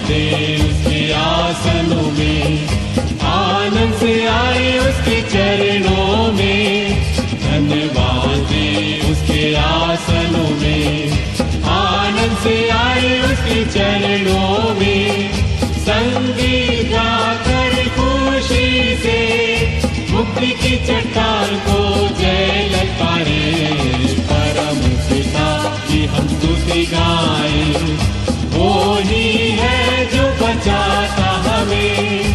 बातें उसके आसनों में, आनंद से आए उसके चरणों में। धन्यवाद दे उसके आसनों में, आनंद से आए उसके चरणों में। संगीत गाकर खुशी से मुक्ति की चट्टान को जय ललकारे। परम पिता की हम स्तुति गाएं, वो ही है जो बचाता हमें।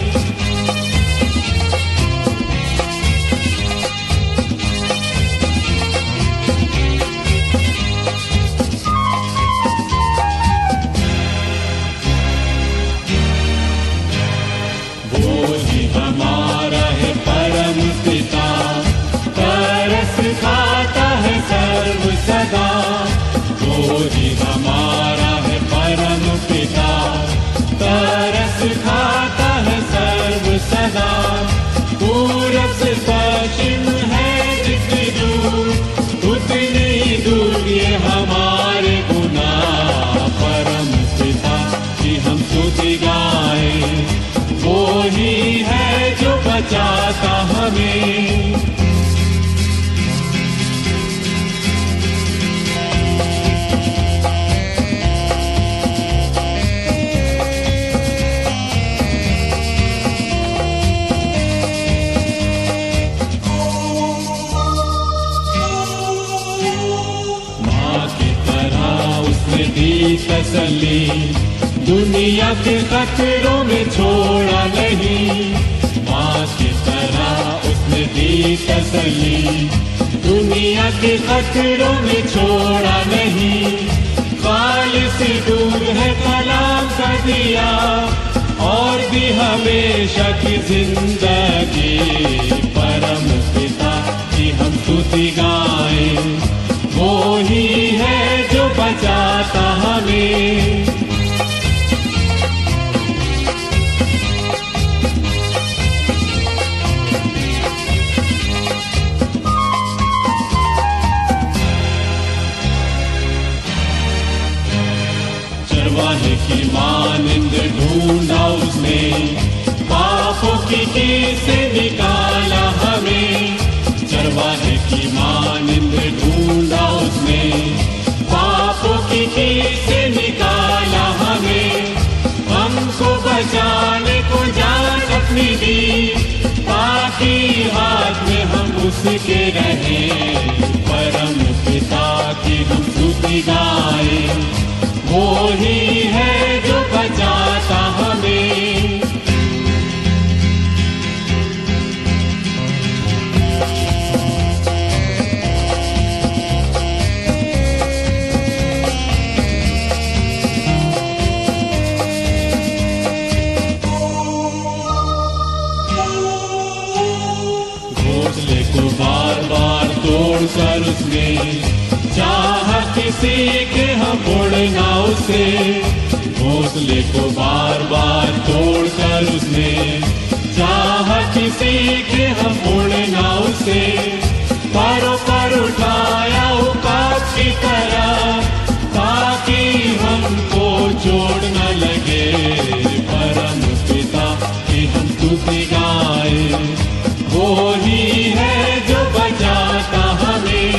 वो ही हमारा है परम पिता, तरस खाता है सर्व सदा। वो ही हमारा है परम पिता, तरस खाता है सर्व सदा। पूरब से पश्चिम है जितनी दूर, उतनी ही दूर ये हमारे गुनाह। परम पिता की हम स्तुति गाएं, वो ही है जो बचाता हमें। माँ की तरह उसने दी तसल्ली, दुनिया के खतरों में छोड़ा नहीं। माँ की तरह उसने दी तसल्ली, दुनिया के खतरों में छोड़ा नहीं। खालिस दूध है कलाम का दिया, और भी हमेशा की जिंदगी। परम पिता की हम स्तुति गाएं, वो ही है जो बचाता हमें। चरवाहे की मानिंद ढूंढा उसने, पापों की कील से निकाला हमें। चरवाहे की मानिंद ढूंढा उसने, पापों की कील से निकाला हमें। हमको बचाने को जान अपनी दी, ताकि हाथ में हम उसके रहें। परम पिता की हम स्तुति गाएं, वो ही है जो बचाता हमें। घोंसले को बार बार तोड़कर उसने चाहा किसी के हम उड़ना उसे। घोंसले को बार बार तोड़कर उसने चाहा किसी के हम उड़ना उसे। पारों पर उठाया उकाब की तरह, ताकि हमको चोट न लगे। परम पिता की हम स्तुति गाएं, वो ही है जो बचाता हमें।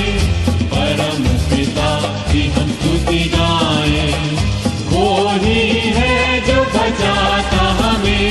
परम पिता की हम स्तुति गाएं, वो ही है जो बचाता हमें।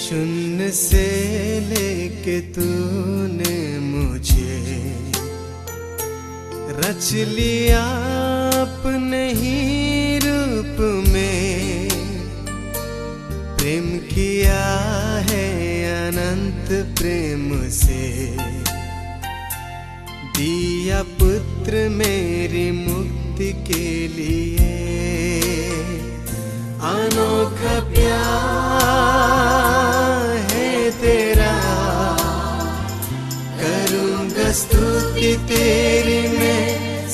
शून्य से लेके तूने मुझे रच लिया अपने ही रूप में। प्रेम किया है अनंत प्रेम से, दिया पुत्र मेरी मुक्ति के लिए। अनोखा प्यार है तेरा, करूँगा स्तुति तेरी मैं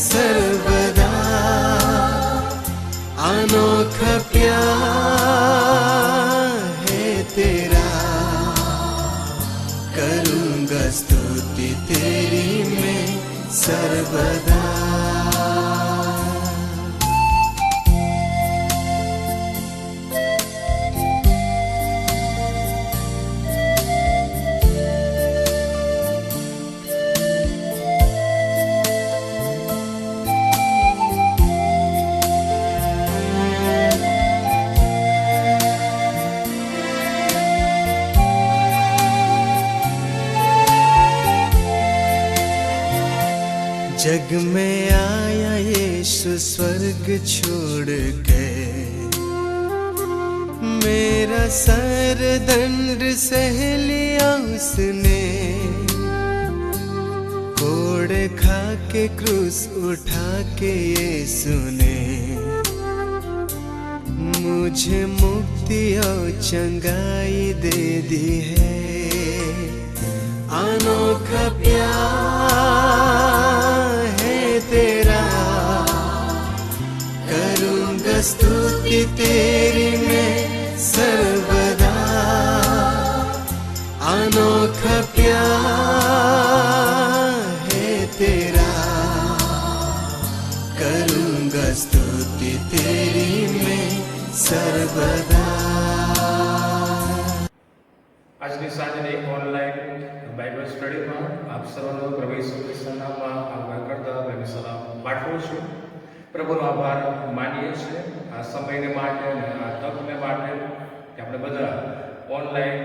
सर्वदा। अनोखा प्यार है तेरा, करूँगा स्तुति तेरी मैं सर्वदा। जग में आया यीशु स्वर्ग छोड़ के, मेरा सर दंड सह लिया उसने। कोड़े खा के क्रूस उठा के यीशु ने मुझे मुक्ति और चंगाई दे दी है। अनोखा प्यार है तेरा, करूँगा स्तुति तेरी मैं सर्वदा। अनोखा प्यार है तेरा, करूँगा स्तुति तेरी मैं सर्वदा। આજની સાંજની ઓનલાઈન બાઇબલ સ્ટડીમાં આપ સર્વનો પ્રભુ ઈસુ ખ્રિસ્તના નામમાં આગમન કરતા પ્રભુ સલામ પાઠવું છું. પ્રભુનો આભાર માનીએ છીએ આ સમયને માટે અને આ તકને માટે કે આપણે બધા ઓનલાઈન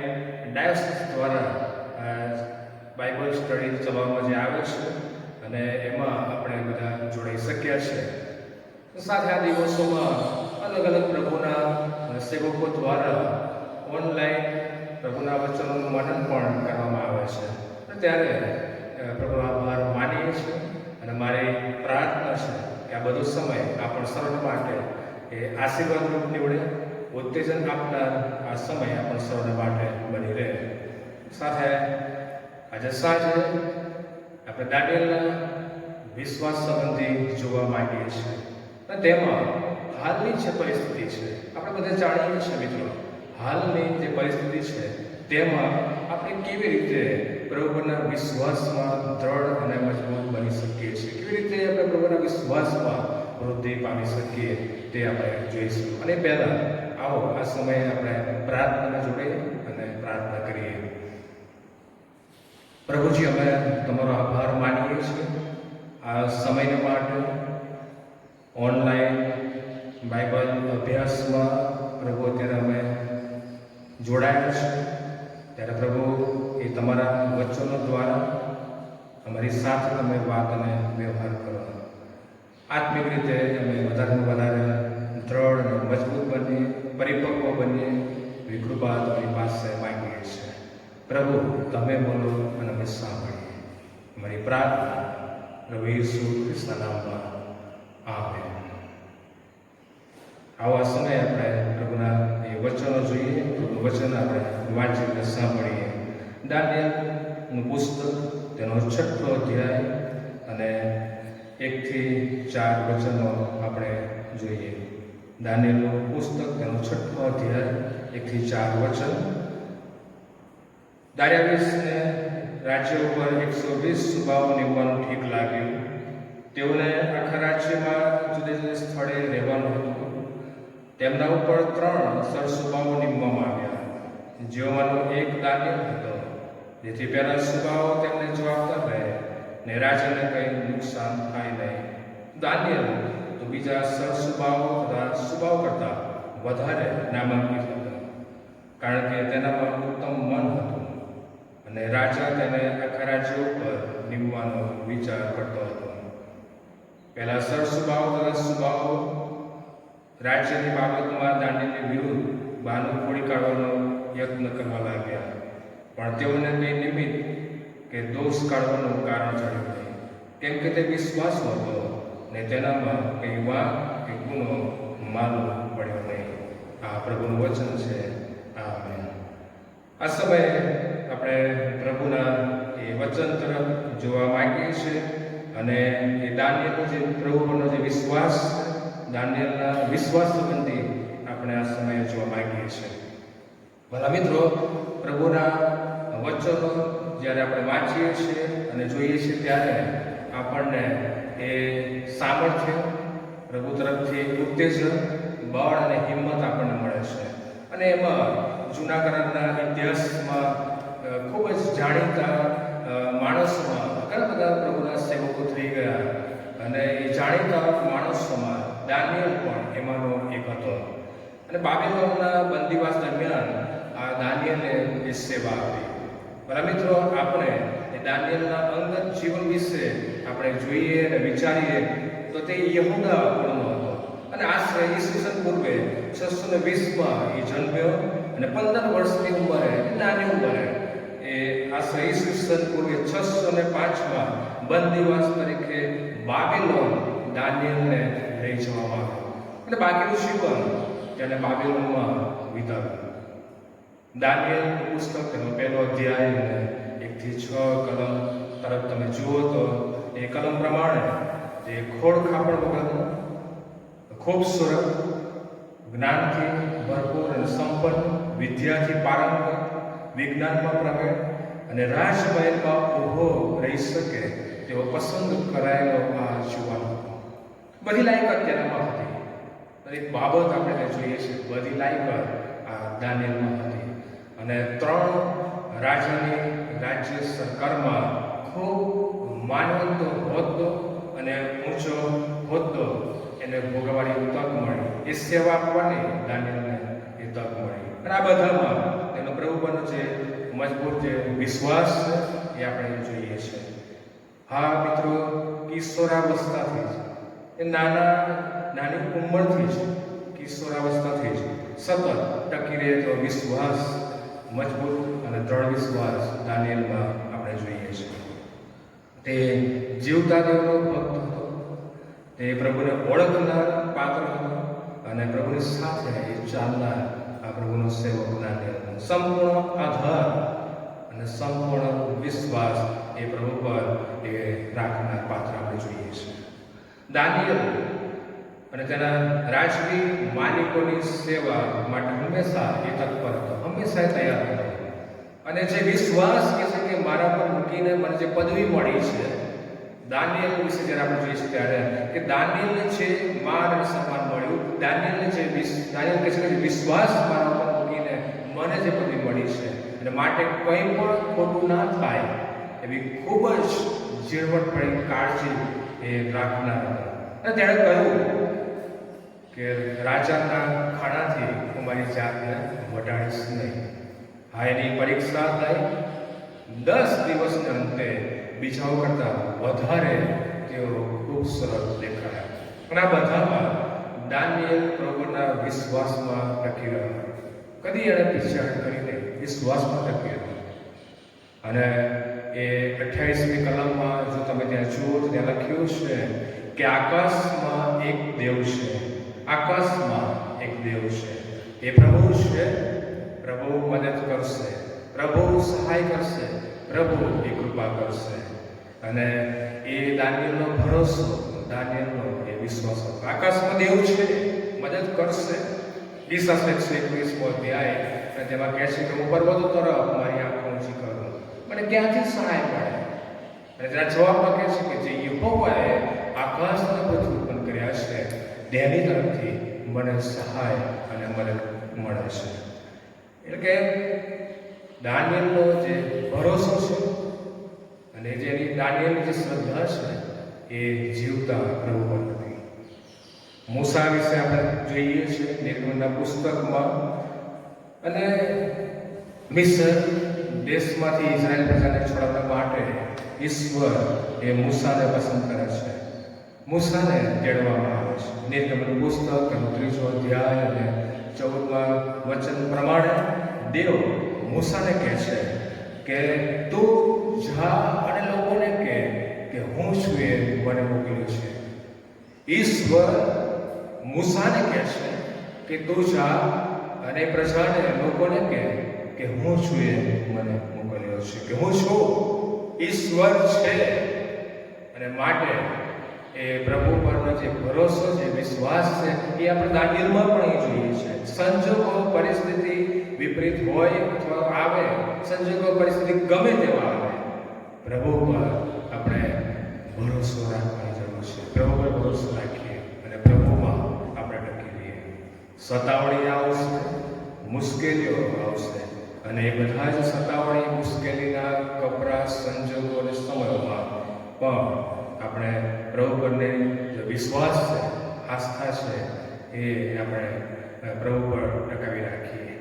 ડાયોસિસ દ્વારા બાઇબલ સ્ટડી ચલાવવામાં જે આવે છે અને એમાં આપણે બધા જોડાઈ શક્યા છીએ. સાથે આ દિવસોમાં અલગ અલગ પ્રભુના સેવકો દ્વારા ઓનલાઈન પ્રભુના વચનોનું મનન પણ કરવામાં આવે છે. ત્યારે પ્રભુનો આભાર માનીએ છીએ અને મારી પ્રાર્થના છે કે આ બધો સમય આપણ સર્વ માટે એ આશીર્વાદરૂપ નીવડે, ઉત્તેજન આપનાર આ સમય આપણ સર્વ માટે બની રહે. સાથે આજે સાંજે આપણે દાનિયેલના વિશ્વાસ સંબંધી જોવા માંગીએ છીએ અને તેમાં હાલની જે પરિસ્થિતિ છે આપણે બધા જાણીએ છીએ મિત્રો. હાલની જે પરિસ્થિતિ છે તેમાં આપણે કેવી રીતે પ્રભુના વિશ્વાસમાં દ્રઢ અને મજબૂત બની શકીએ છીએ, કેવી રીતે આપણે પ્રભુના વિશ્વાસમાં વૃદ્ધિ પામી શકીએ તે આપણે જોઈશું. અને પહેલાં આવો આ સમયે આપણે પ્રાર્થનામાં જોડીએ અને પ્રાર્થના કરીએ. પ્રભુજી, અમે તમારો આભાર માનીએ છીએ આ સમય માટે. ઓનલાઈન બાઇબલ અભ્યાસમાં પ્રભુ અત્યારે અમે જોડાયા છે ત્યારે પ્રભુ એ તમારા વચનો દ્વારા અમારી સાથે તમે વાત અને વ્યવહાર કરો. આત્મિક રીતે અમે વધારે વધારે દ્રઢ અને મજબૂત બનીએ, પરિપક્વ બનીએ એવી કૃપા તમારી પાસે માંગીએ છીએ. પ્રભુ તમે બોલો અને અમે સાંભળીએ. અમારી પ્રાર્થના પ્રભુ ઈસુ ખ્રિસ્તના નામમાં આમેન. આવા સમયે આપણે પ્રભુના એ વચનો જોઈએ, પ્રભુનું વચન આપણે વાંચીને સાંભળીએ. દાનિયેલનું પુસ્તક તેનો 6થો અધ્યાય અને 1 થી 4 વચનો આપણે જોઈએ. દાનિયેલનું પુસ્તક તેનો 6થો અધ્યાય 1 થી 4 વચન. દારિયાવેશને રાજ્ય ઉપર 120 સુબાઓ નીમવાનું ઠીક લાગ્યું. તેઓને આખા રાજ્યમાં જુદે જુદે સ્થળે રહેવાનું હતું. તેમના ઉપર 3 સરસુબાઓ નીમવામાં આવ્યા, જેઓમાંનો એક દાનિયેલ હતો, જેથી પહેલા સુબાઓ તેમને જવાબદાર રહે ને રાજાને કંઈ નુકસાન થાય નહીં. દાનિયેલ તો બીજા સરસુબાઓ તથા સુબાઓ કરતાં વધારે નામાંકિત હતો. કારણ કે તેનામાં ઉત્તમ મન હતું અને રાજા તેને આખા રાજ્ય ઉપર નીમવાનો વિચાર કરતો હતો. પહેલા સરસુબાઓ તથા સુબાઓ રાજ્યની બાબતમાં દાનિયેલની વિરુદ્ધ બહાનું ખોડી કાઢવાનો યત્ન કરવા લાગ્યા, પણ તેઓને તે નિમિત્ત કે દોષ કાઢવાનું કારણ જડ્યું નહીં, કેમ કે તે વિશ્વાસ હતો ને તેનામાં કંઈ વાંક કે ગુનો માલુમ પડ્યો નહીં. આ પ્રભુનું વચન છે. આમેન. આ સમયે આપણે પ્રભુના એ વચન તરફ જોવા માંગીએ છીએ અને એ દાનિયેલનો જે પ્રભુ પરનો જે વિશ્વાસ, દાનિયેલના વિશ્વાસ સંબંધી આપણે આ સમયે જોવા માંગીએ છીએ. ભલા મિત્રો, પ્રભુના વચનો જ્યારે આપણે વાંચીએ છીએ અને જોઈએ છીએ ત્યારે આપણને એ સામર્થ્ય, પ્રભુ તરફથી ઉત્તેજન, બળ અને હિંમત આપણને મળે છે. અને એમાં જૂના કરારના ઇતિહાસમાં ખૂબ જ જાણીતા માણસોમાં ઘણા બધા પ્રભુના સેવકો થઈ ગયા અને એ જાણીતા માણસોમાં દાનિયેલ પણ એમાંનો એક હતો. અને બાબેલોનના બંદીવાસ દરમિયાન આ દાનિયેલે એ સેવા આપી. ભલા મિત્રો, આપણે એ દાનિયેલના અંગત જીવન વિશે આપણે જોઈએ અને વિચારીએ તો તે યહૂદા કુળનો હતો અને આશરે ઈસવીસન પૂર્વે 620માં એ જન્મ્યો અને 15 વર્ષની ઉંમરે, નાની ઉંમરે એ આશરે ઈસવીસન પૂર્વે 605માં બંદીવાસ તરીકે બાબેલોન દાનિયેલને લઈ જવામાં આવ્યો અને બાકીનું જીવન તેને બાબેલોનમાં વિતાવ્યું. દાનિયેલનું પુસ્તક, તેનો પહેલો અધ્યાય 1-6 કલમ તરફ તમે જુઓ તો એ કલમ પ્રમાણે જે ખોડ ખાપડ વગરનો, ખૂબસૂરત, જ્ઞાનથી ભરપૂર અને સંપન્ન, વિદ્યાથી પારંગત, વિજ્ઞાનમાં પ્રવીણ અને રાજમહેલમાં ઊભો રહી શકે તેવો પસંદ કરાયેલો આ યુવાન હતો. બધી લાયકાત તેનામાં હતી. દરેક બાબત આપણે જોઈએ છીએ, બધી લાયકાત આ દાનિયેલમાં હતી. અને 3 રાજાની રાજ્ય સરકારમાં ખૂબ માનવંતો હોદ્દો અને ઊંચો હોદ્દો એને ભોગવવાની તક મળી. એ સેવા આપવાની દાનિયેલને એ તક મળી. અને આ બધામાં તેનો પ્રભુ પરનો જે મજબૂત જે વિશ્વાસ છે એ આપણે જોઈએ છીએ. હા મિત્રો, કિશોરાવસ્થાથી જ, એ નાની ઉંમરથી જ, કિશોરાવસ્થાથી જ સતત ટકી રહેતો વિશ્વાસ, મજબૂત અને દ્રઢ વિશ્વાસ દાનિયેલમાં આપણે જોઈએ છીએ. તે જીવતા દેવનો ભક્ત હતો, તે પ્રભુને ઓળખનાર પાત્ર હતો અને પ્રભુની સાથે એ ચાલનાર આ પ્રભુનો સેવક દાનિયેલ. સંપૂર્ણ આધાર અને સંપૂર્ણ વિશ્વાસ એ પ્રભુ પર એ રાખનાર પાત્ર આપણે જોઈએ છીએ. દાનિયેલ અને તેના રાજવી માલિકોની સેવા માટે હંમેશા એ તત્પર હતો, હંમેશા તૈયાર હતો. અને જે વિશ્વાસ કે છે કે મારા પર મૂકીને મને જે પદવી મળી છે, દાનિયેલ વિશે જ્યારે આપણે જોઈએ છીએ ત્યારે કે દાનિયેલને જે માન અને સન્માન મળ્યું, દાનિયેલ કહે છે કે વિશ્વાસ મારા પર મૂકીને મને જે પદવી મળી છે અને માટે કંઈ પણ ખોટું ના થાય એવી ખૂબ જ ઝીણવટભરી કાળજી એ રાખનાર હતા. અને તેણે કહ્યું કે રાજાના ખાણાથી હું મારી જાતને વટાડીશ નહીં. હા, એની પરીક્ષા થઈ. 10 દિવસના અંતે બીજાઓ કરતાં વધારે તેઓ ખૂબ સરળ દેખાયા. અને આ બધામાં દાનિયેલ પ્રભુના વિશ્વાસમાં ટકી રહ્યો. કદી એણે પીછાડ કરી નહીં, વિશ્વાસમાં ટકી રહ્યો. અને એ 28મી કલમમાં જો તમે ત્યાં જુઓ તો ત્યાં લખ્યું છે કે આકાશમાં એક દેવ છે, આકાશમાં એક દેવ છે. એ પ્રભુ છે, પ્રભુ મદદ કરશે, પ્રભુ સહાય કરશે, પ્રભુ એ કૃપા કરશે. અને એ દાનિયેલનો ભરોસો, દાનિયેલનો એ વિશ્વાસ હતો. આકાશમાં દેવ છે, મદદ કરશે. ઈસાસ 121મો અધ્યાય અને તેમાં કહે છે કે હું પર્વતો તરફ મારી આંખો ઊંચી કરું, મને ક્યાંથી સહાય મળે? અને તેના જવાબમાં કહે છે કે જે યહોવાએ આકાશને બધું ઉત્પન્ન કર્યા છે તેની તરફથી મને સહાય અને મદદ મળે છે. એટલે કે દાનિયેલનો જે ભરોસો છે અને જેની દાનિયેલની જે શ્રદ્ધા છે એ જીવતા પ્રભુ પર હતી. મૂસા વિશે આપણે જોઈએ છીએ નિર્ગમનના પુસ્તકમાં અને મિસ્ર દેશમાંથી ઇઝરાયલ પ્રજાને છોડાવવા માટે ઈશ્વર એ મૂસાને પસંદ કરે છે. મૂસાને તેડવામાં આવે છે. નિર્ગમન પુસ્તક એનો 3 અધ્યાય અને 14 વચન પ્રમાણે દેવ મૂસાને કહે છે કે તું જા અને લોકોને કહે કે હું છું એ મને મોકલ્યો છે. ઈશ્વર મૂસાને કહે છે કે તું જા અને પ્રજાને લોકોને કહે કે હું છું એ મને મોકલ્યો છે, કે હું છું ઈશ્વર છે. અને માટે એ પ્રભુ પરનો જે ભરોસો છે, વિશ્વાસ છે, એ આપણે દાનિયેલમાં પણ એ જોઈએ છે. સંજોગો પરિસ્થિતિ વિપરીત હોય અથવા આવે, સંજોગો પરિસ્થિતિ ગમે તેવા આવે, પ્રભુ પર આપણે ભરોસો રાખવાની જરૂર છે. પ્રભુ પર ભરોસો રાખીએ અને પ્રભુમાં આપણે ટકી રહીએ. સતાવણી આવશે, મુશ્કેલીઓ આવશે, અને એ બધા જ સતાવણી, મુશ્કેલીના કપરા સંજોગો અને સમયોમાં પણ આપણે પ્રભુ પરને જે વિશ્વાસ છે, આસ્થા છે, એ આપણે પ્રભુ પર ટકાવી રાખીએ.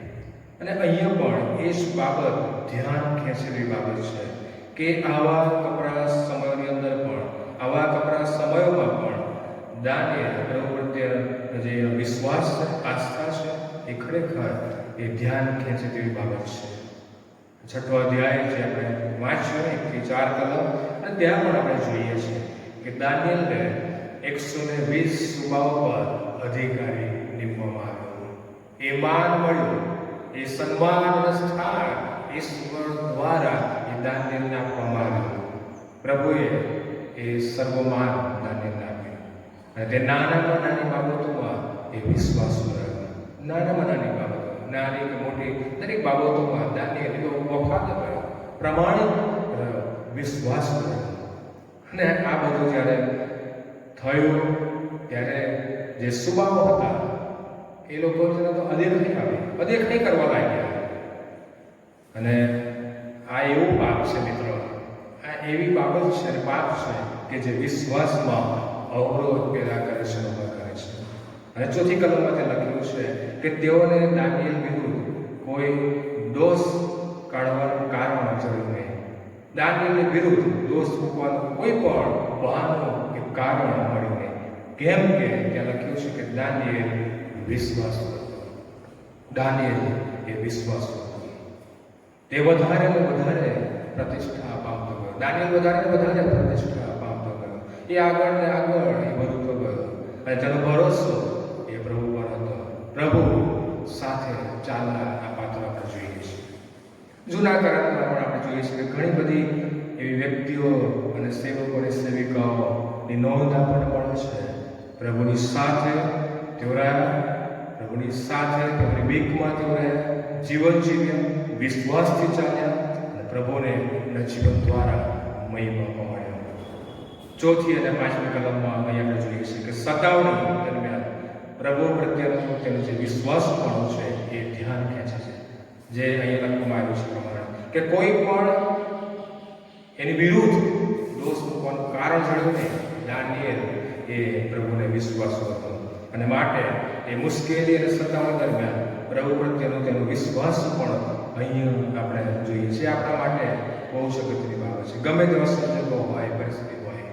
અને અહીંયા પણ એ જ બાબત ધ્યાન ખેંચેલી બાબત છે કે આવા કપરા સમયોની અંદર પણ, આવા કપરા સમયોમાં પણ દાનિયેલ પ્રભુ પ્રત્યે જે વિશ્વાસ છે, આસ્થા છે, એ ખરેખર એ ધ્યાન ખેંચે તેવી બાબત છે. 6ઠો અધ્યાય જે આપણે વાંચ્યો 1 થી 4 કલમ, અને ત્યાં પણ આપણે જોઈએ છીએ કે દાનિયેલને 120 સુબાઓ પર અધિકારી નીમવામાં આવ્યો. એ માન મળ્યું, એ સન્માન અને સ્થાન ઈશ્વર દ્વારા એ દાનિયેલને આપવામાં આવ્યું. પ્રભુએ એ સર્વમાન દાનિયેલને આપ્યું. અને તે નાનામાં નાની બાબતોમાં એ વિશ્વાસુ રહ્યો. નાનામાં નાની બાબતો, નાની કે મોટી દરેક બાબતોમાં દાનિયેલ એવો વફાદાર રહ્યો, પ્રમાણિક રહ્યો, વિશ્વાસુ રહ્યો. અને આ બધું જ્યારે થયું ત્યારે જે સુબાઓ હતા એ લોકો તો અદેખાઈ કરવા લાગ્યા. અને આ એવું પાપ છે મિત્રો, આ એવી બાબત છે અને પાપ છે કે જે વિશ્વાસમાં અવરોધ પેદા કરે છે, ઉભા કરે છે. અને 4ઠી કલમમાં તે લખ્યું છે કે તેઓને દાનિયેલ વિરુદ્ધ કોઈ દોષ કાઢવાનું કારણ જરૂર નહીં. દાનિયેલની વિરુદ્ધ દોષ મૂકવાનું કોઈ પણ બહાનું કે કારણ મળ્યું નહીં. કેમ કે ત્યાં લખ્યું છે કે દાનિયેલ વિશ્વાસુ હતો. દાનિયેલ એ વિશ્વાસુ હતો. તે વધારે ને વધારે પ્રતિષ્ઠા પામતો ગયો. દાનિયેલ વધારે ને વધારે પ્રતિષ્ઠા પામતો ગયો. એ આગળ ને આગળ એ વધતો ગયો. અને તેનો ભરોસો એ પ્રભુ પર હતો. પ્રભુ સાથે ચાલનાર આ પાત્ર આપણે જોઈએ છીએ. જૂના કરારમાં પણ આપણે જોઈએ છીએ કે ઘણી બધી એવી વ્યક્તિઓ અને સેવકો અને સેવિકાઓની નોંધ આપણને મળે છે. પ્રભુની સાથે તેઓ રહ્યા, પ્રભુની સાથે પ્રભુની બીકમાં તેઓ રહ્યા, જીવન જીવ્યા, વિશ્વાસથી ચાલ્યા અને પ્રભુને એમના જીવન દ્વારા મહિમા પમાડ્યો. 4ઠી અને 5મી કલમમાં અહીં આપણે જોઈએ છીએ કે સતાવણી દરમિયાન પ્રભુ પ્રત્યેનો તેનો જે વિશ્વાસપણું છે એ ધ્યાન ખેંચે છે. જે અહીંયા લખવામાં આવ્યું છે પ્રમાણે કે કોઈ પણ એની વિરુદ્ધ દોષ મૂકવાનું કારણ જણાવ્યું નહીં. દાનિયેલ એ પ્રભુને વિશ્વાસુ હતો અને માટે એ મુશ્કેલી અને સતાવણી દરમિયાન પ્રભુ પ્રત્યેનો તેનો વિશ્વાસ પણ અહીંયા આપણે જોઈએ છીએ. આપણા માટે બહુ અગત્યની બાબત છે. ગમે તેવા સંજોગો હોય, પરિસ્થિતિ હોય,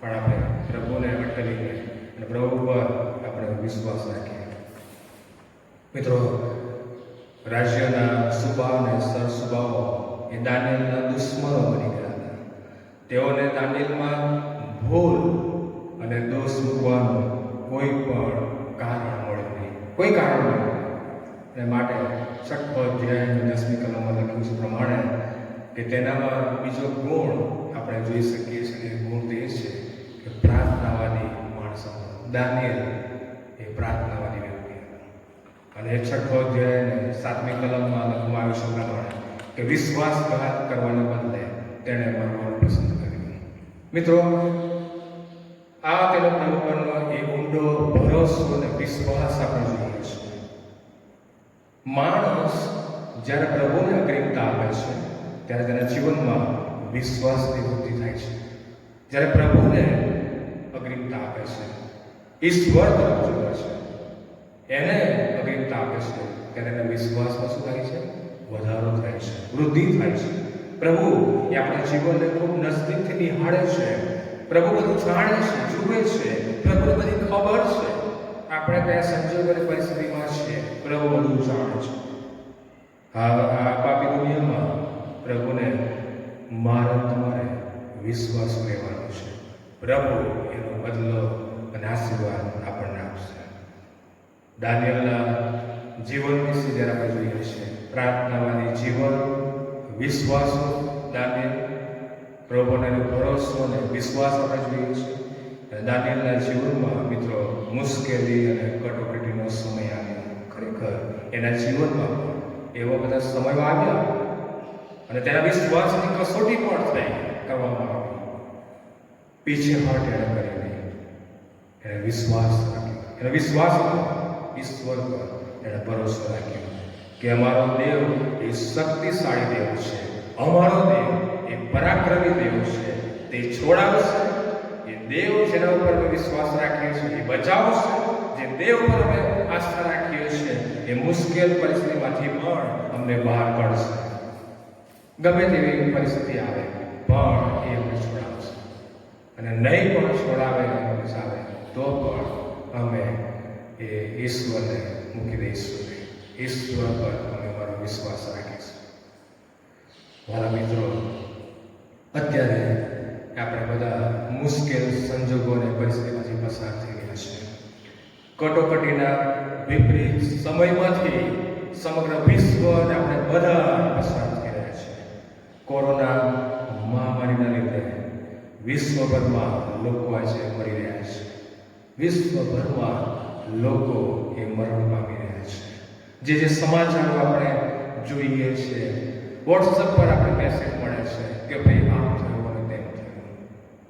પણ આપણે પ્રભુને અટલીને અને પ્રભુ પર આપણે વિશ્વાસ રાખીએ. મિત્રો, રાજ્યના સુબા અને સરસુબાઓ એ દાનિયેલના દુશ્મનો બની ગયા હતા. તેઓને દાનિયેલમાં ભૂલ અને દોષ મૂકવાનું કોઈ પણ કારણ મળ્યું નહીં, કોઈ કારણ મળ્યું. અને માટે 6ઠો અધ્યાય 10મી કલમમાં લખ્યું છે પ્રમાણે કે તેનામાં બીજો ગુણ આપણે જોઈ શકીએ છીએ. એ ગુણ તે છે કે પ્રાર્થનાવાદી માણસ હતો. દાનિયેલ એ પ્રાર્થનાવાદી વ્યક્તિ હતો. અને 6ઠો અધ્યાય 7મી કલમમાં લખવામાં આવ્યું છે પ્રમાણે કે વિશ્વાસઘાત કરવાને બદલે તેણે મરવાનું પસંદ કર્યું. મિત્રો, આ તેનો પ્રભુ પરનો એ ઊંડો ભરોસો અને વિશ્વાસ આપણે જોઈએ છીએ. માણસ જ્યારે પ્રભુને અગ્રિમતા આપે છે ત્યારે તેના જીવનમાં વિશ્વાસની વૃદ્ધિ થાય છે. જ્યારે પ્રભુને અગ્રિમતા આપે છે, ઈશ્વર તરફ જોવે છે, એને અગ્રિમતા આપે છે, ત્યારે એના વિશ્વાસમાં શું થાય છે? વધારો થાય છે, વૃદ્ધિ થાય છે. પ્રભુ એ આપણા જીવનને ખૂબ નજદીકથી નિહાળે છે. પ્રભુ બધું જાણે છે, જુએ છે. પ્રભુને બધી ખબર છે. આપણે કયા સંજોગ અને પરિસ્થિતિમાં છીએ, પ્રભુ બધું જાણે છે. આ પાપી દુનિયામાં પ્રભુને મારે તમારે વિશ્વાસ રહેવાનો છે. પ્રભુ એનો બદલો અને આશીર્વાદ આપણને આપશે. દાનિયેલના જીવન વિશે જ્યારે આપણે જોઈએ છીએ, પ્રાર્થનાવાદી જીવન, વિશ્વાસો, દાનિયેલ પ્રભુને ભરોસો અને વિશ્વાસ આપણે જોઈએ છીએ. દાનિયેલના જીવનમાં મિત્રો મુશ્કેલી અને કટોકટીનો સમય આવ્યો. ખરેખર એના જીવનમાં એવા બધા સમયો આવ્યા અને તેના વિશ્વાસની કસોટી પણ થઈ કરવામાં આવી. પીછેહટ એણે કરી નહીં. એણે વિશ્વાસ રાખ્યો. એનો વિશ્વાસ હતો ઈશ્વર પર. એણે ભરોસો રાખ્યો કે અમારો દેવ એ શક્તિશાળી દેવ છે, અમારો દેવ એ પરાક્રમી દેવ છે, તે છોડાવશે. એ દેવ જેના ઉપર અમે વિશ્વાસ રાખીએ છીએ એ બચાવશે. જે દેવ પર અમે આસ્થા રાખીએ છીએ એ મુશ્કેલ પરિસ્થિતિમાંથી પણ અમને બહાર કાઢશે. ગમે તેવી પરિસ્થિતિ આવે પણ એ અમને છોડાવશે. અને નહીં પણ છોડાવે અને બચાવે તો પણ અમે એ ઈશ્વરને મૂકી દઈશું. ઈશ્વર પર અમે અમારો વિશ્વાસ રાખીશું. મારા મિત્રો, અત્યારે આપણે બધા મુશ્કેલ સંજોગો અને પરિસ્થિતિમાંથી પસાર થઈ ગયા છે. કટોકટીના વિપરીત સમયમાંથી સમગ્ર વિશ્વ અને આપણે બધા પસાર થઈ રહ્યા છે. કોરોના મહામારીના લીધે વિશ્વભરમાં લોકો આજે મરી રહ્યા છે. વિશ્વભરમાં લોકો એ મરણ પામી રહ્યા છે. જે સમાચારો આપણે જોઈએ છે, વોટ્સએપ પર આપણે મેસેજ મળે છે કે ભાઈ આમ થયું અને તેમ થયું.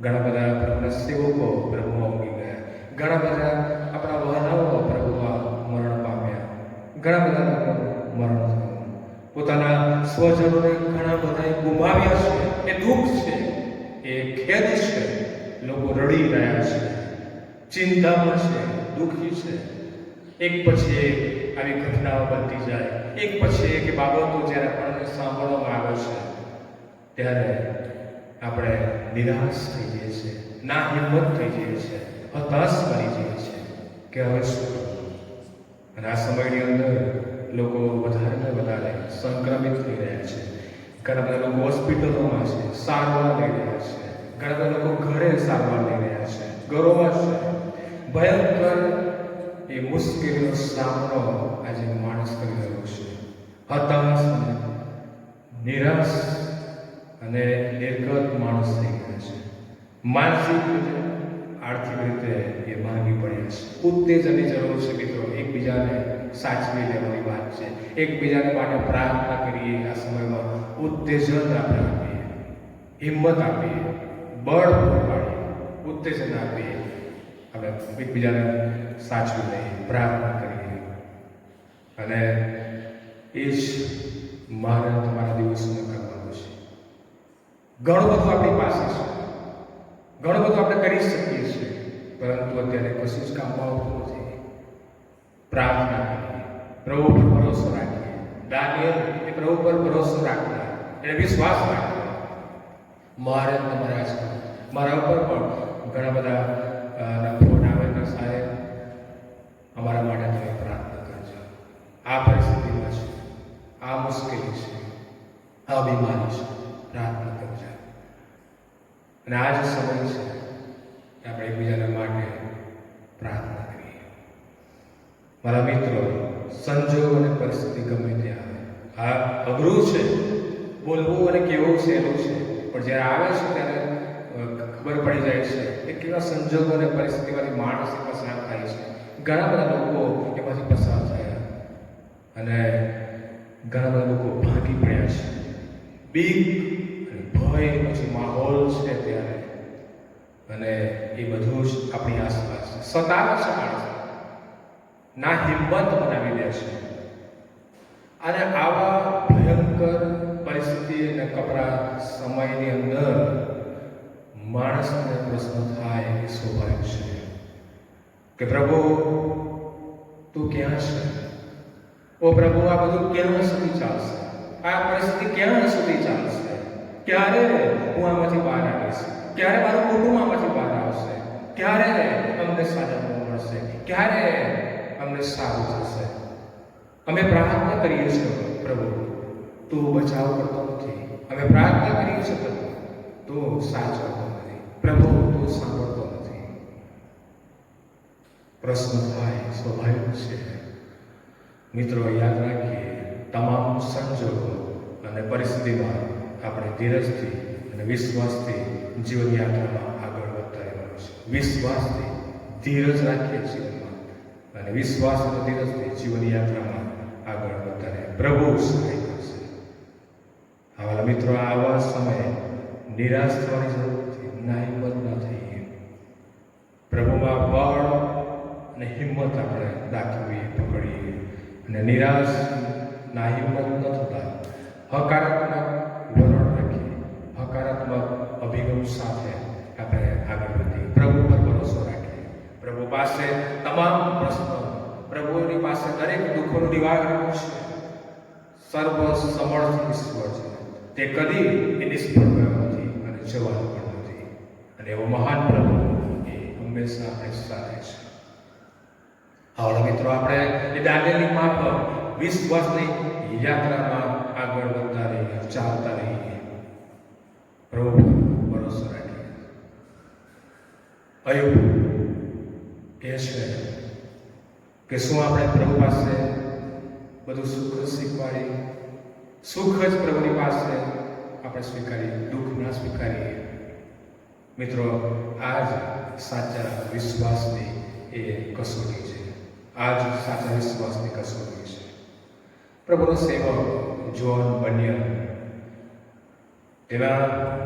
ઘણા બધા પ્રભુના સેવકો પ્રભુમાં ઉગી ગયા. ઘણા બધા આપણા વહાલાઓ પ્રભુમાં મરણ પામ્યા. ઘણા બધા લોકો મરણ થયું. પોતાના સ્વજનોને ઘણા બધા ગુમાવ્યા છે. એ દુઃખ છે, એ ખેદ છે. લોકો રડી રહ્યા છે, ચિંતામાં છે, દુઃખી છે. એક પછી એક આવી ઘટનાઓ બનતી જાય. એક પછી એક બાબતો જ્યારે આપણને સાંભળવામાં આવે છે ત્યારે આપણે નિરાશ થઈ જઈએ છીએ, ના હિંમત થઈ જઈએ છીએ, હતાશ બની જઈએ છીએ કે હવે શું કરવું. અને આ સમયની અંદર લોકો વધારે ને વધારે સંક્રમિત થઈ રહ્યા છે. ઘણા બધા લોકો હોસ્પિટલોમાં છે, સારવાર લઈ રહ્યા છે. ઘણા બધા લોકો ઘરે સારવાર લઈ રહ્યા છે, ઘરોમાં છે. ભયંકર એ મુશ્કેલીનો સામનો આજે માણસ કરી રહ્યો છે. હતાશ, નિરાશ અને નિર્ગત માણસ થઈ ગયા છે. માનસિક રીતે, આર્થિક રીતે એ ભાંગી પડ્યા છે. ઉત્તેજનની જરૂર છે મિત્રો. એકબીજાને સાચવી લેવાની વાત છે. એકબીજાને માટે પ્રાર્થના કરીએ. આ સમયમાં ઉત્તેજન આપણે આપીએ, હિંમત આપીએ, બળ પૂરું પાડીએ, ઉત્તેજન આપીએ. આપણે એકબીજાને સાચવી લઈએ, પ્રાર્થના કરીએ. અને એ જ મારે તમારા દિવસોમાં કરવાનું છે. ઘણું બધું આપણી પાસે છે, ઘણું બધું આપણે કરી શકીએ છીએ, પરંતુ અત્યારે કશું જ કામમાં આવતું નથી. પ્રાર્થના કરીએ, પ્રભુ પર ભરોસો રાખીએ. દાનિયેલ એ પ્રભુ પર ભરોસો રાખતા, એને વિશ્વાસ રાખતો. મારે તમારા જ મારા ઉપર પણ ઘણા બધા ફોન આવે કે સાહેબ અમારા માટે તમે પ્રાર્થના કરજો. આ પરિસ્થિતિમાં છે, આ મુશ્કેલી છે, આ બીમારી છે, પ્રાર્થના કરજો. અને આ જ સમય છે કે આપણે એકબીજાના માટે પ્રાર્થના કરીએ. મારા મિત્રો, સંજોગ અને પરિસ્થિતિ ગમે તે આવે, આ અઘરું છે બોલવું અને કેવું સહેલું છે, પણ જ્યારે આવે છે ત્યારે ખબર પડી જાય છે કે કેવા સંજોગો અને પરિસ્થિતિમાંથી માણસ પસાર થાય છે. ઘણા બધા લોકો એમાંથી પસાર થયા અને ઘણા બધા લોકો ભાગી પડ્યા છે. બીક અને ભય પછી માહોલ છે ત્યારે, અને એ બધું જ આપણી આસપાસ છે. સતાવે છે માણસ, ના હિંમત બનાવી દે છે. અને આવા ભયંકર પરિસ્થિતિ અને કપરા સમયની અંદર માણસને પ્રશ્ન થાય એ સ્વાભાવિક છે કે પ્રભુ તું ક્યાં છે? ઓ પ્રભુ, આ બધું ક્યાં સુધી ચાલશે? આ પરિસ્થિતિ ક્યાં સુધી ચાલશે? ક્યારે હું આમાંથી બહાર આવીશ? ક્યારે મારું કુટુંબ આમાંથી બહાર આવશે? ક્યારે અમને સાજા મળશે? ક્યારે અમને સારું થશે? અમે પ્રાર્થના કરીએ છીએ પ્રભુ, તું બચાવ કરતો નથી. અમે પ્રાર્થના કરીએ છીએ પ્રભુ, તું સાચવતો નથી. પ્રભુ, તું સાંભળતો નથી. પ્રશ્ન થાય, સ્વાભાવિક છે. મિત્રો, યાદ રાખીએ, તમામ સંજોગો અને પરિસ્થિતિમાં આપણે ધીરજથી અને વિશ્વાસથી જીવન યાત્રામાં આગળ વધતા રહેવાનું છે. વિશ્વાસથી ધીરજ રાખીએ જીવનમાં, અને વિશ્વાસ અને ધીરજથી જીવન યાત્રામાં આગળ વધતા રહે. પ્રભુ સહાય કરશે. આવા મિત્રો, આવા સમયે નિરાશ થવાની જરૂર નથી. ના હિંમત ન થઈએ. પ્રભુમાં બળ અને હિંમત આપણે દાખવીએ, પકડીએ, અને નિરાશ ના હિંમત ન થતા હકારાત્મક વલણ રાખી, હકારાત્મક અભિગમ સાથે આપણે આગળ વધીએ. પ્રભુ પર ભરોસો રાખીએ. પ્રભુ પાસે તમામ પ્રશ્નો, પ્રભુની પાસે દરેક દુઃખોનું નિવારણ છે. સર્વ સમર્થ ઈશ્વર છે. તે કદી એ નિષ્ફળ ગયો નથી અને જવાનું પણ નથી. અને એવો મહાન પ્રભુ એ હંમેશા આપણી સાથે છે. આવડો મિત્રો, આપણે એ દાનિયેલની માફક વિશ્વાસની યાત્રામાં આગળ વધતા રહીએ, ચાલતા રહીએ. પ્રભુ પર ભરોસો રાખીએ. અયુબ કહે છે કે શું આપણે પ્રભુ પાસે બધું સુખ સ્વીકારીએ? સુખ જ પ્રભુની પાસે આપણે સ્વીકારીએ, દુઃખ ના સ્વીકારીએ. મિત્રો, આ જ સાચા વિશ્વાસની એ કસોટી છે. આ જ સાચા વિશ્વાસની કસોટી છે. પ્રભુનો સેવક જ્હોન બન્યન, તેના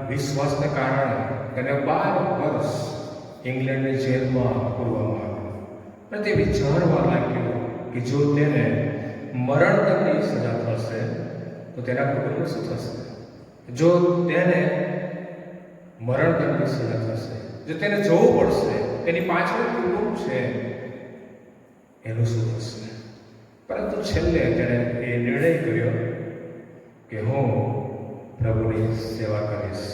વિશ્વાસને કારણે તેને 12 વર્ષ ઇંગ્લેન્ડની જેલમાં પૂરવામાં આવ્યો. અને તે વિચારવા લાગ્યો કે જો તેને મરણદંડની સજા થશે તો તેના કુટુંબને શું થશે? જો તેને મરણદંડની સજા થશે, જો તેને જોવું પડશે, તેની પાછળ કુટુંબ છે, એનું શું થશે? પરંતુ છેલ્લે તેણે એ નિર્ણય કર્યો કે હું પ્રભુની સેવા કરીશ,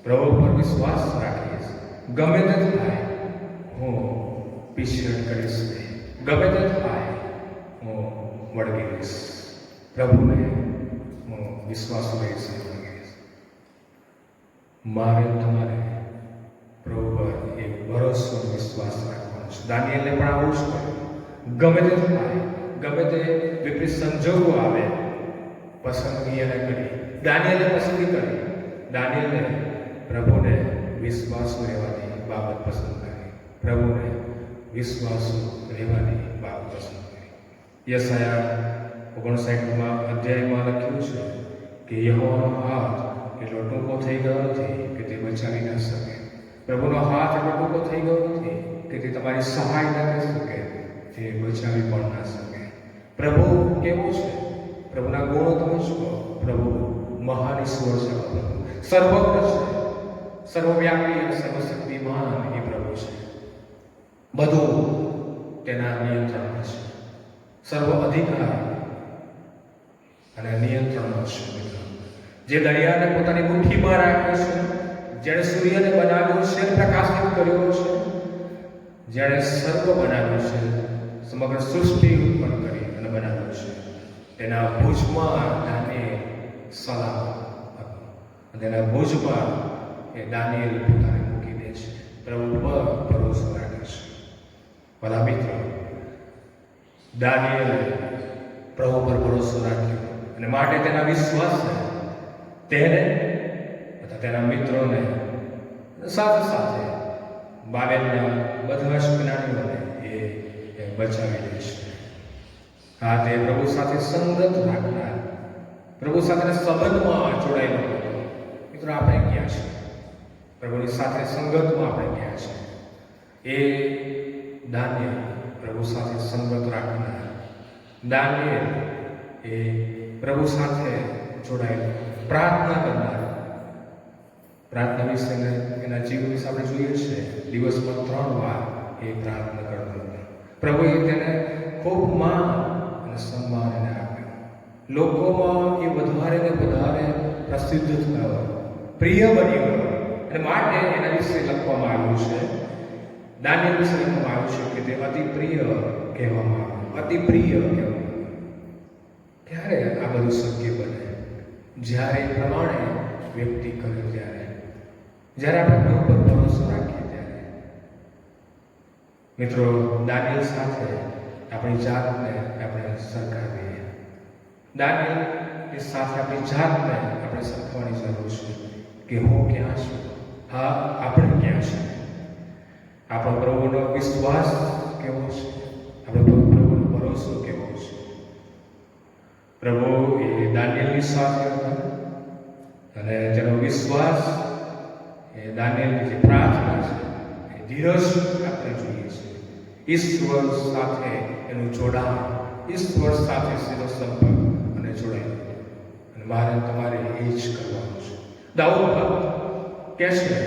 પ્રભુ પર વિશ્વાસ રાખીશ. ગમે તે થાય હું પીછેહટ કરીશ નહીં. ગમે તે થાય હું વળગી રહીશ. પ્રભુને હું વિશ્વાસ રહીશ. મારે તમારે પ્રભુ પર એક ભરોસો વિશ્વાસ રાખવાનો છે. દાનિયેલને પણ આવું જ કર્યું. ગમે તે થાય, ગમે તે વિપરીત સંજોગો આવે, પસંદગી એને કરી. દાનિયેલે પસંદગી કરી. દાનિયેલે પ્રભુને વિશ્વાસુ રહેવાની બાબત પસંદ કરી. પ્રભુને વિશ્વાસુ રહેવાની બાબત પસંદ કરી. યશાયા 59 અધ્યાયમાં લખ્યું છે કે યહોવાનો હાથ એટલો ટૂંકો થઈ ગયો નથી કે તે બચાવી ન શકે. પ્રભુનો હાથ એટલો ટૂંકો થઈ ગયો નથી કે તે તમારી સહાય ન કરી શકે, તે બચાવી પણ ના શકે. પ્રભુ કેવું છે? પ્રભુના ગુણો તમે જુઓ. પ્રભુ મહાન ઈશ્વર છે. પ્રભુ સર્વજ્ઞ છે, સર્વવ્યાપી અને સર્વશક્તિમાન એ પ્રભુ છે. બધું તેના નિયંત્રણમાં છે. સર્વ અધિકાર અને નિયંત્રણમાં છે. મિત્રો, જે દરિયાને પોતાની મુઠ્ઠીમાં રાખ્યો છે, જેણે સૂર્યને બનાવ્યો છે, પ્રકાશિત કર્યો છે, જેણે સર્વ બનાવ્યું છે, સમગ્ર સૃષ્ટિ ઉત્પન્ન કરી અને બનાવ્યું છે, તેના ભુજમાં દાનિયેલ સલામત હતો. તેના ભુજમાં એ દાનિયેલ પોતાને મૂકી દે છે. પ્રભુ પર ભરોસો રાખે છે. ભલા મિત્રો, દાનિયેલે પ્રભુ પર ભરોસો રાખ્યો અને માટે તેના વિશ્વાસને તેને તથા તેના મિત્રોને સાથે સાથે બાબેલના બધા જ જ્ઞાનીઓને એ બચાવી લે છે. હા, તે પ્રભુ સાથે સંગત રાખનાર, પ્રભુ સાથે સંબંધમાં જોડાયેલો હતો. મિત્રો, આપણે ક્યાં છે? પ્રભુની સાથે સંગતમાં આપણે ક્યાં છે? એ દાનિયેલ પ્રભુ સાથે સંગત રાખનાર, દાનિયેલ એ પ્રભુ સાથે જોડાયેલો, પ્રાર્થના કરનાર. પ્રાર્થના વિશે એના જીવન વિશે આપણે જોઈએ છીએ. દિવસમાં 3 વાર એ પ્રાર્થના કરતો હતો. પ્રભુએ તેને ખૂબ માન અને સન્માન એને આપ્યું. લોકોમાં એ વધારે ને વધારે પ્રસિદ્ધ થયો, પ્રિય બન્યો, અને માટે એના વિશે લખવામાં આવ્યું છે, દાનિયેલ વિશે લખવામાં આવ્યું છે કે તે અતિ પ્રિય કહેવામાં આવ્યું, અતિ પ્રિય કહેવામાં આવ્યું. ત્યારે આ બધું શક્ય બને જ્યારે એ પ્રમાણે વ્યક્તિ કરે, જ્યારે આપણે પ્રભુ પર ભરોસો રાખીએ ત્યારે. મિત્રો, દાનિયેલ સાથે આપણી જાતને આપણે સરખાવીએ. દાનિયેલ સાથે આપણી જાતને આપણે સરખવાની જરૂર છે કે હું ક્યાં છું, હા આપણે ક્યાં છીએ, આપણો પ્રભુનો વિશ્વાસ કેવો છે, આપણો પ્રભુનો ભરોસો કેવો છે. પ્રભુ એ દાનિયેલની સાથે હતા અને તેનો વિશ્વાસ, એ દાનિયેલની જે પ્રાર્થના છે, એ ધીરજ આપણે જોઈએ છે. ઈશ્વર સાથે એનું જોડાણ, ઈશ્વર સાથે સીધો સંપર્ક અને જોડાણ, અને મારે તમારે એ જ કરવાનું છે. દાઉદ કહે છે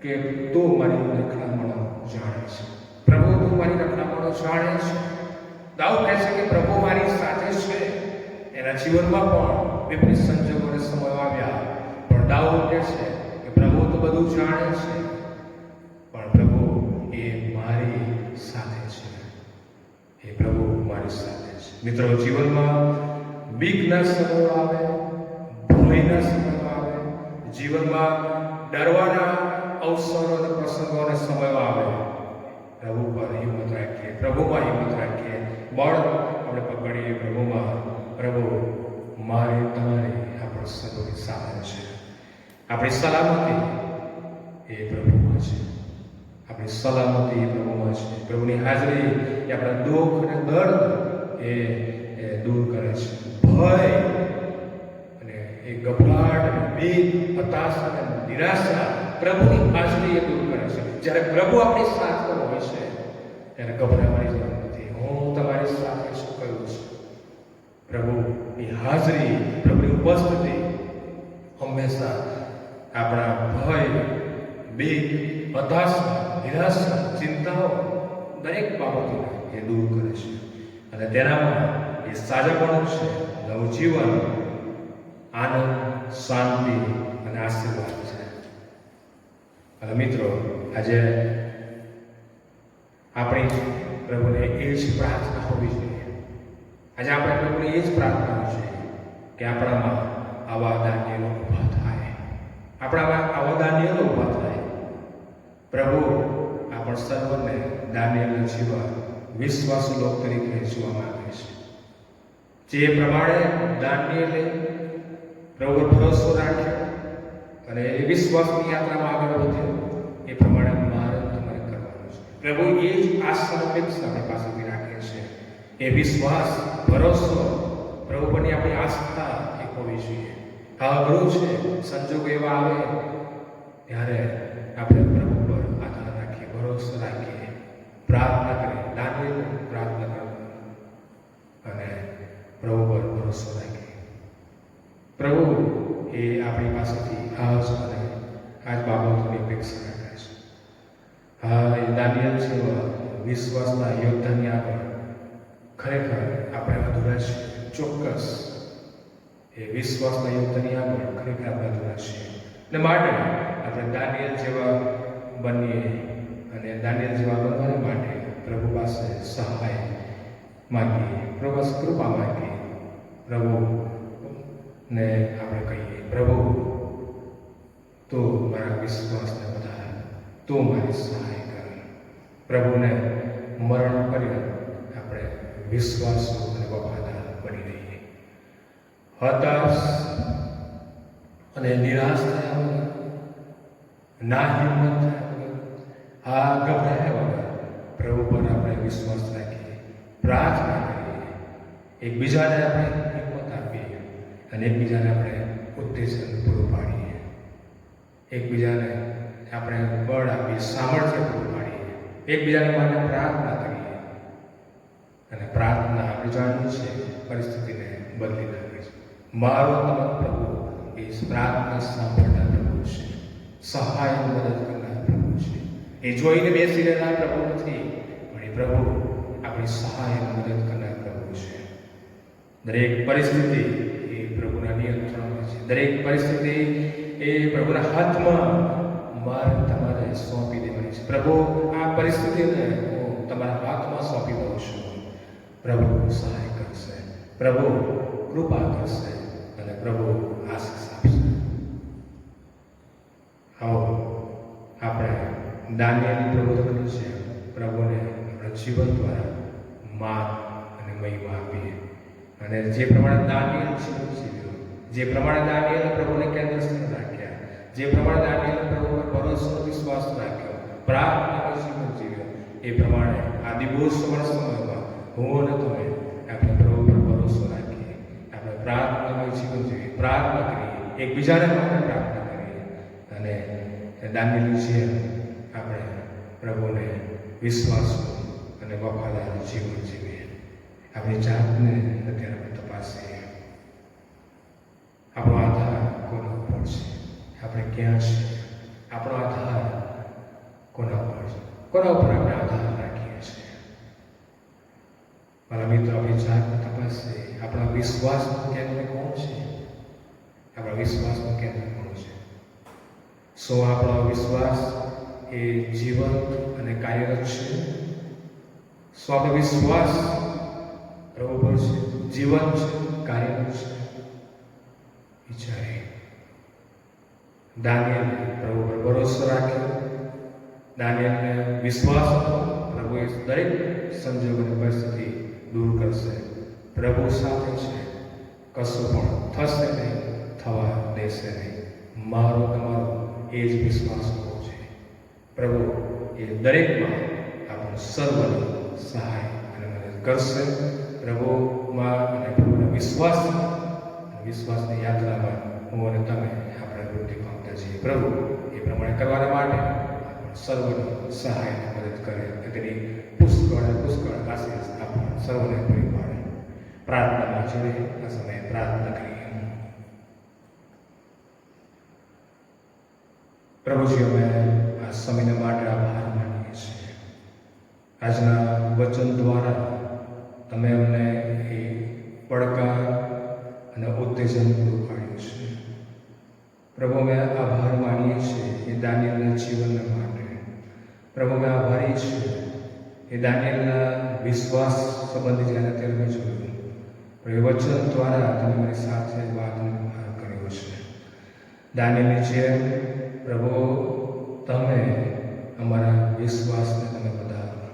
કે તું મારી રખડામણો જાણે છે, પ્રભુ તું મારી રખડામણો જાણે છે. દાઉદ કહે છે કે પ્રભુ મારી સાથે છે. એના જીવનમાં પણ વિપરીત સંજોગો અને સમય આવ્યા, પણ દાઉદ કહે છે કે પ્રભુ તો બધું જાણે છે, પણ પ્રભુ એ મારી સાથે છે, એ પ્રભુ મારી સાથે છે. મિત્રો, જીવનમાં બીકના સમયો આવે, ભયના સમયો આવે, જીવનમાં ડરવાના અવસરો અને પ્રસંગો અને સમયો આવે, પ્રભુ પર હિંમત રાખીએ, પ્રભુમાં હિંમત રાખીએ, બળ આપણે પકડીએ પ્રભુમાં. પ્રભુ મારી તમારી આપણા સર્વની સાથે છે. આપણી સલામતી એ પ્રભુમાં છે, આપણી સલામતી એ પ્રભુમાં છે. પ્રભુની હાજરી એ આપણા દુઃખ અને દર્દ એ દૂર કરે છે. ભય અને એ ગભરાટ અને બીક, હતાશા અને નિરાશા પ્રભુની હાજરી એ દૂર કરે છે. જ્યારે પ્રભુ આપણી સાથે હોય છે ત્યારે ગભરાવાની જરૂર નથી. હું તમારી સાથે શું કહ્યું છે? પ્રભુની હાજરી, પ્રભુની ઉપસ્થિતિ હંમેશા આપણા ભય, બીક, હતાશા, નિરાશા, ચિંતાઓ દરેક બાબતોને એ દૂર કરે છે, અને તેનામાં એ સાજાપણું છે, નવજીવન, આનંદ, શાંતિ અને આશીર્વાદ છે. અને મિત્રો, આજે આપણી પ્રભુને એ જ પ્રાર્થના હોવી જોઈએ. આજે આપણે પ્રભુને એ જ પ્રાર્થના છે કે આપણામાં આવા દાનિયેલો ઊભા થાય, આપણામાં આવા દાનિયેલો ઊભા થાય. પ્રભુ આપણ સર્વને દાનિયેલના જેવા વિશ્વાસુ લોક તરીકે જોવા માંગે છે. જે પ્રમાણે દાનિયેલે પ્રભુ પર ભરોસો રાખ્યો અને એ વિશ્વાસની યાત્રામાં આગળ વધ્યો, એ પ્રમાણે મારે તમારે કરવાનું છે. પ્રભુ એ જ આશા અપેક્ષા આપણી પાસેથી રાખે છે. એ વિશ્વાસ, ભરોસો, પ્રભુ પરની આપણી આસ્થા એ હોવી જોઈએ. આ અઘરું છે, સંજોગો એવા આવે ત્યારે આપણે પ્રભુ પર આધાર રાખીએ, ભરોસો રાખીએ, પ્રાર્થના કરીએ, દાનિયેલ પ્રાર્થના કરવાની અને પ્રભુ પર ભરોસો રાખીએ. પ્રભુ એ આપણી પાસેથી આ જ બાબતોની અપેક્ષા રાખે છે. હા, એ દાનિયેલ જેવા વિશ્વાસના યોદ્ધાની આગળ ખરેખર આપણે અધૂરા છીએ. ચોક્કસ એ વિશ્વાસના યોદ્ધાની આગળ ખરેખર આપણે અધૂરા છીએ, અને માટે આપણે દાનિયેલ જેવા બનીએ, અને દાનિયેલ જેવા બનવાને માટે પ્રભુ પાસે સહાય માંગીએ, પ્રભુ પાસે કૃપા માંગીએ. પ્રભુને આપણે કહીએ, પ્રભુ તું મારા વિશ્વાસને વધાર, તું મારી સહાય કર. પ્રભુને મરણ કરી આપણે વિશ્વાસુ અને વફાદાર બની રહીએ. હતાશ અને નિરાશ થયા વગર, ના હિંમત થયા વગર, હા ગભરાયા વગર પ્રભુ પર આપણે વિશ્વાસ રાખીએ, પ્રાર્થના કરીએ, એકબીજાને આપણે હિંમત આપીએ અને એકબીજાને આપણે ઉત્તેજન પૂરું પાડીએ, એકબીજાને આપણે બળ આપીએ, સામર્થ્ય પૂરું પાડીએ, એકબીજાને માટે પ્રાર્થના કરીએ. અને પ્રાર્થના આપણે જાણીએ છીએ પરિસ્થિતિને બદલી નાખે છે. મારો તમારો પ્રભુ એ પ્રાર્થના સાંભળનાર પ્રભુ છે, સહાય મદદ કરનાર પ્રભુ છે. એ જોઈને બેસી રહેનાર પ્રભુ નથી, પણ એ પ્રભુ આપણી સહાય મદદ કરનાર પ્રભુ છે. દરેક પરિસ્થિતિ એ પ્રભુના નિયંત્રણમાં છે. દરેક પરિસ્થિતિ એ પ્રભુના હાથમાં મારે તમારે સોંપી દેવાની છે. પ્રભુ, આ પરિસ્થિતિને હું તમારા હાથમાં સોંપી દઉં છું. પ્રભુ સહાય કરશે, પ્રભુ કૃપા કરશે અને પ્રભુ આશીષ આપશે. આવો આપણે દાનિયેલની પ્રબોધનનું છે પ્રભુને આપણા જીવન દ્વારા માન અને મહિમા આપીએ. અને જે પ્રમાણે દાનિયેલ જીવન જીવ્યો, જે પ્રમાણે દાનિયેલે પ્રભુને કેન્દ્ર સ્થાન રાખ્યા, જે પ્રમાણે દાનિયેલે પ્રભુ પર ભરોસો વિશ્વાસ રાખ્યો, પ્રાર્થનામાં જીવન જીવ્યો, એ પ્રમાણે આ દિવસોના સમયમાં હું અને તમે આપણે પ્રભુ પર ભરોસો રાખીએ, આપણે પ્રાર્થનામાં જીવન જીવીએ, પ્રાર્થના કરીએ, એકબીજાને માટે પ્રાર્થના કરીએ અને દાનિયેલની જેમ આપણે પ્રભુને વિશ્વાસ અને વફાદાર જીવન જીવીએ. આપણી જાતને અત્યારે આપણે તપાસીએ. આપણો આધાર કોના ઉપર છે? આપણે ક્યાં છીએ? આપણો આધાર કોના ઉપર છે? કોના ઉપર આપણે આધાર રાખીએ છીએ? મારા મિત્રો, આપણી જાતને તપાસીએ. આપણા વિશ્વાસનું કેન્દ્ર કોણ છે? આપણા વિશ્વાસનું કેન્દ્ર કોણ છે? શું આપણો વિશ્વાસ એ જીવંત અને કાર્યરત છે? શું આપણો વિશ્વાસ પ્રભુ પર છે, જીવંત છે, કાર્યરત છે? વિચારીએ. દાનિયેલે પ્રભુ પર ભરોસો રાખ્યો, દાનિયેલને વિશ્વાસ હતો પ્રભુએ દરેક સંજોગોની પરિસ્થિતિ દૂર કરશે. પ્રભુ સાથે છે, કશું પણ થશે નહીં, થવા દેશે નહીં. મારો તમારો એ જ વિશ્વાસ હોવો જોઈએ. પ્રભુ એ દરેકમાં આપણો સર્વની સહાય અને મદદ કરશે. પ્રભુમાં અને પ્રભુના વિશ્વાસની યાત્રામાં હું અને તમે આપણે વૃદ્ધિ પામતા છીએ. પ્રભુ એ પ્રમાણે કરવાના માટે સર્વની સહાય અને મદદ કરે, તેની પુષ્કળ આશીષ આપણને સર્વને પૂરી પાડે. પ્રાર્થનામાં જોડે આ સમયે પ્રાર્થના કરીએ. પ્રભુજી, અમે આ સમયને માટે આભાર માનીએ છીએ. આજના વચન દ્વારા તમે અમને એ પડકાર અને ઉત્તેજન પૂરું પાડ્યું છે. પ્રભુ, અમે આભાર માનીએ છીએ એ દાનિયેલના જીવનના માટે. પ્રભુ, અમે આભારી છીએ એ દાનિયેલના વિશ્વાસ સંબંધી જ્યારે તેમને જોયું, એ વચન દ્વારા તમે મારી સાથે વાતનો ભાર કર્યો છે. દાનિયેલની જેમ પ્રભુ, તમે અમારા વિશ્વાસને તમે વધારો.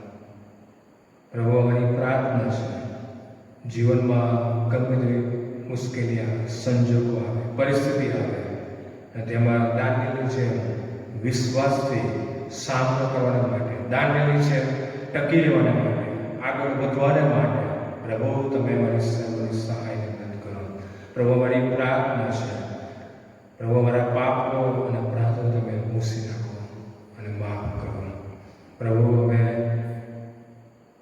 પ્રભુ, અમારી પ્રાર્થના છે જીવનમાં ગમે તેવી મુશ્કેલી આવે, સંજોગો આવે, પરિસ્થિતિ આવે, અને તેમાં દાનિયેલની જેમ વિશ્વાસથી સામનો કરવાના માટે, દાનિયેલની જેમ ટકી રહેવાના માટે, આગળ વધવાના માટે પ્રભુ તમે અમારી સર્વની સહાય મદદ કરો. પ્રભુ, અમારી પ્રાર્થના છે પ્રભુ, અમારા પાપો અને અપરાધો તમે મૂસી નાખો અને માફ કરો. પ્રભુ, અમે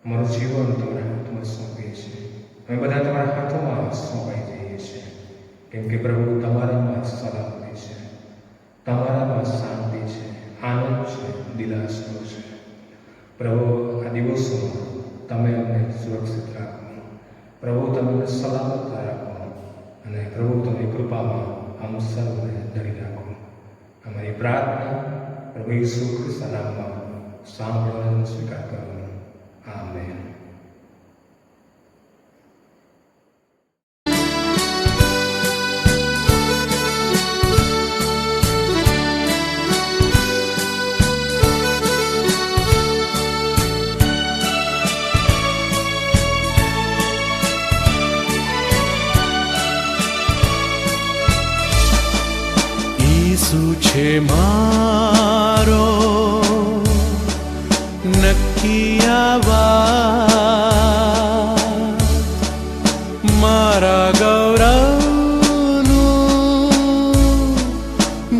અમારું જીવન તમારા હાથમાં સોંપીએ છીએ. અમે બધા તમારા હાથોમાં સોંપાઈ જઈએ છીએ, કેમ કે પ્રભુ તમારામાં સલામતી છે, તમારામાં શાંતિ છે, આનંદ છે, દિલાસો છે. પ્રભુ, આ દિવસોમાં તમે અમને સુરક્ષિત રાખો. પ્રભુ, તમે અમને સલામત રાખો અને પ્રભુ તમારી કૃપામાં આમ સર્વને ધરી રાખો. અમારી પ્રાર્થના પ્રભુ ઈસુ ખ્રિસ્તના નામમાં સાંભળવાનો સ્વીકાર કરો. આમેન. છે મારો નક્કી આવાજ, મારા ગૌરવનું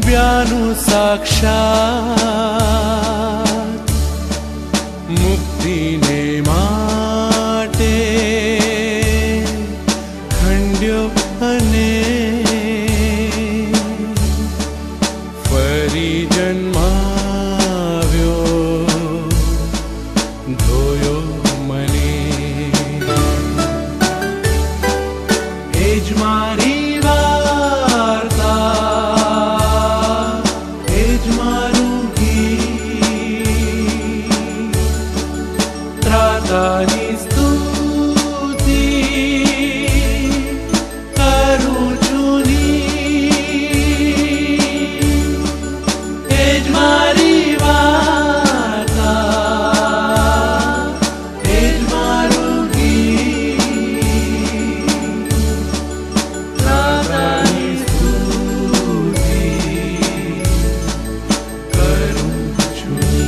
બ્યાનું સાક્ષાત, મુક્તિને માટે ખંડ્યો અને જ મારી વાર્તા, એ જ મારું ગીત, ત્રાતાની સ્તુતિ કરું છું ની, એ જ મારી વાર્તા, એ જ મારું ગીત, ત્રાતાની સ્તુતિ કરું છું ની.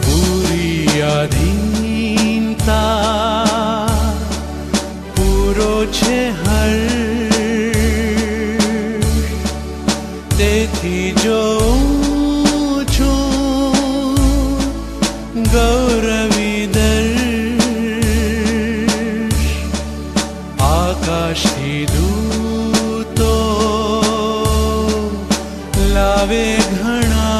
પૂરી આધીનતા, પૂરો છે હર્ષ, તેથી જોઉં છું ગૌરવી દર્શ, આકાશથી દૂતો લાવે ઘણા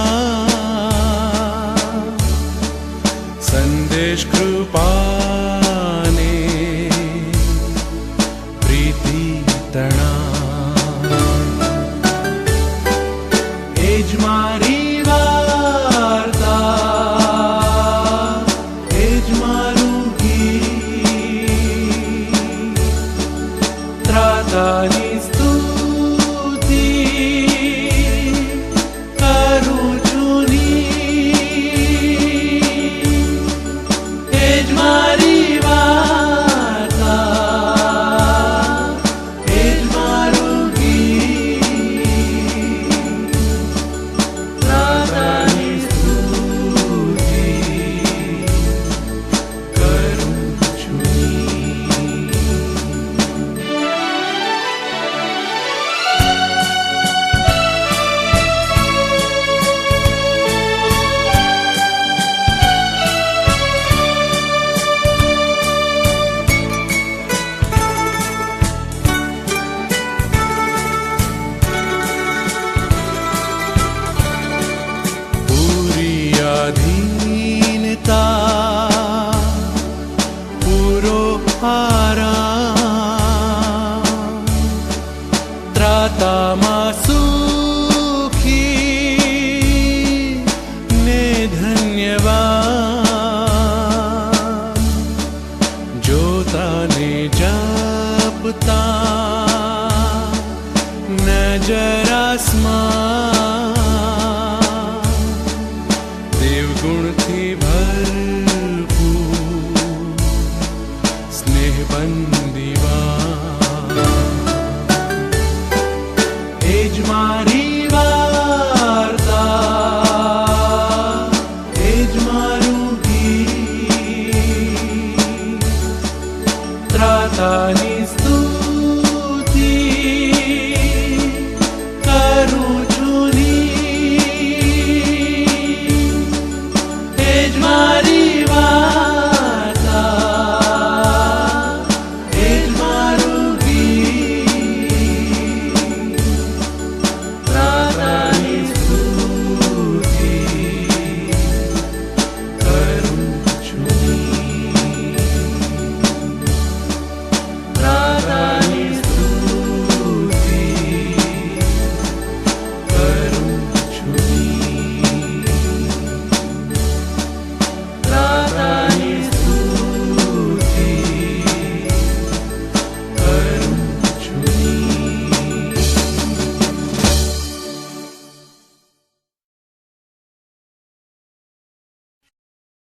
સંદેશ કૃપાને પ્રીતિ તણા, એ જ મારી